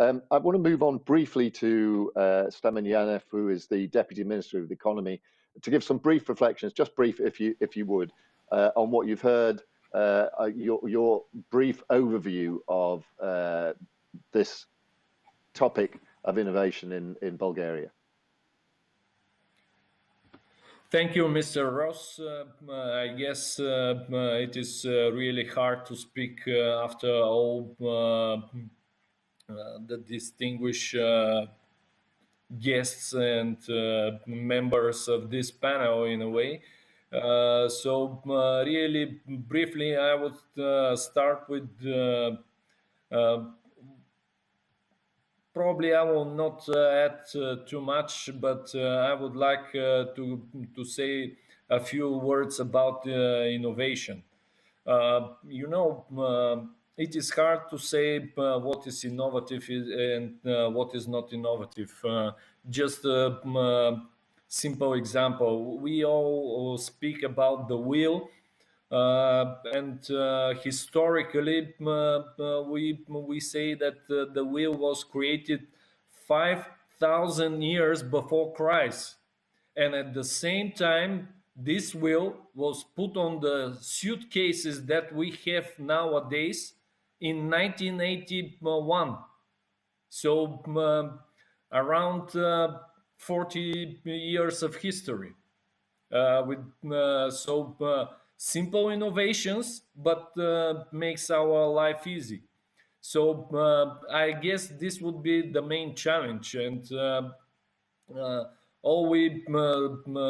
I want to move on briefly to Stamen Yanev, who is the Deputy Minister of the Economy, to give some brief reflections, just brief if you would, on what you've heard, your brief overview of this topic of innovation in Bulgaria. Thank you, Mr. Ross. I guess it is really hard to speak after all the distinguished guests and members of this panel in a way. So really briefly, I would start with probably I will not add too much, but I would like to say a few words about innovation. It is hard to say what is innovative and what is not innovative. Just a simple example. We all speak about the wheel, and historically, we say that the wheel was created 5,000 years before Christ, and at the same time, this wheel was put on the suitcases that we have nowadays in 1981. So around 40 years of history with simple innovations, but makes our life easy. So I guess this would be the main challenge, and all we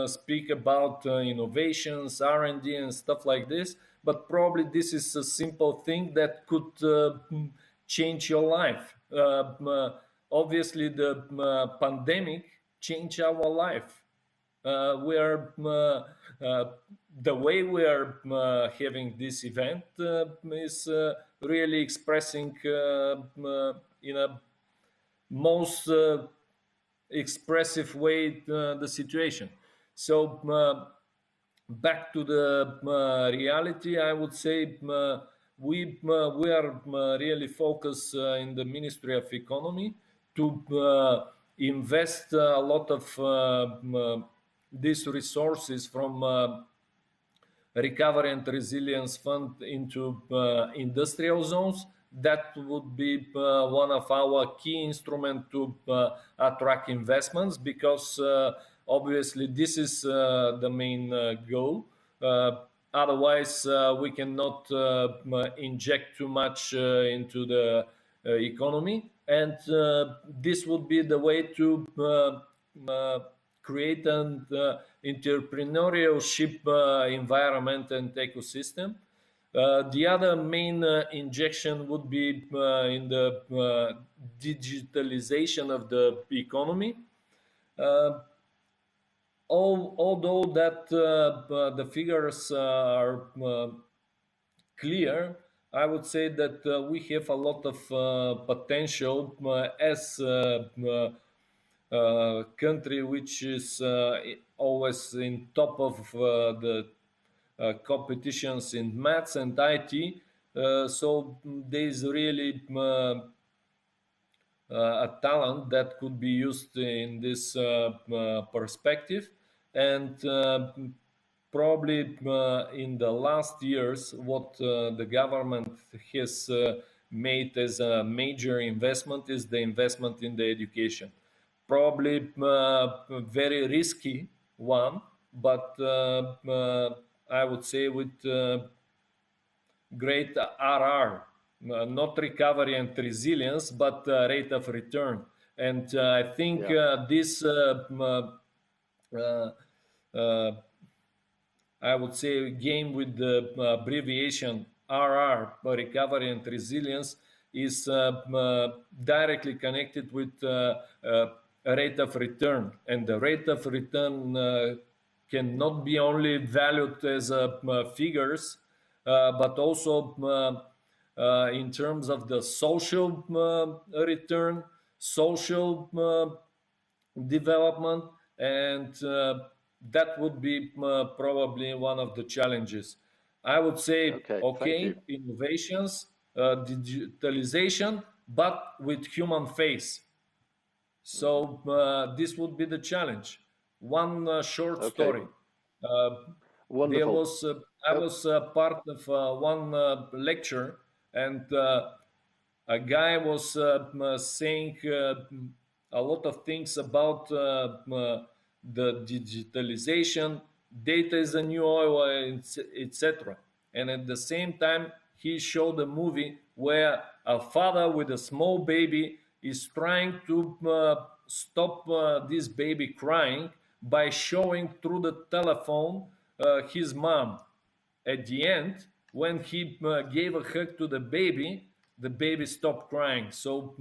speak about innovations, R&D, and stuff like this, but probably this is a simple thing that could change your life. Obviously, the pandemic changed our life. We are the way we are having this event is really expressing in a most expressive way the situation. So back to the reality, I would say we are really focused in the Ministry of Economy to invest a lot of these resources from Recovery and Resilience Fund into industrial zones. That would be one of our key instruments to attract investments, because obviously this is the main goal. Otherwise, we cannot inject too much into the economy, and this would be the way to create an entrepreneurship environment and ecosystem. The other main injection would be in the digitalization of the economy. Although that the figures are clear, I would say that we have a lot of potential as country which is always in top of the competitions in maths and IT. So there is really a talent that could be used in this perspective. And probably in the last years, what the government has made as a major investment is the investment in the education. Probably very risky one, but I would say with great RR, not recovery and resilience, but rate of return. And I think this, I would say, game with the abbreviation RR, recovery and resilience, is directly connected with rate of return. And the rate of return cannot be only valued as figures, but also in terms of the social return, social development, and that would be probably one of the challenges. I would say, okay innovations, digitalization, but with human face. So this would be the challenge. One short Okay. story. Uh, there Wonderful. was I was part of one lecture, and a guy was saying a lot of things about the digitalization. Data is a new oil, etc. And at the same time, he showed a movie where a father with a small baby is trying to stop this baby crying by showing through the telephone his mom. At the end, when he gave a hug to the baby stopped crying. So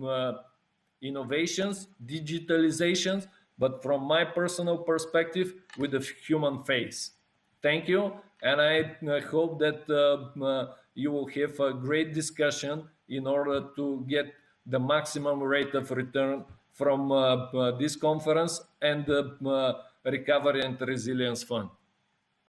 innovations, digitalizations, but from my personal perspective, with a human face. Thank you, and I hope that you will have a great discussion in order to get the maximum rate of return from this conference and the Recovery and Resilience Fund.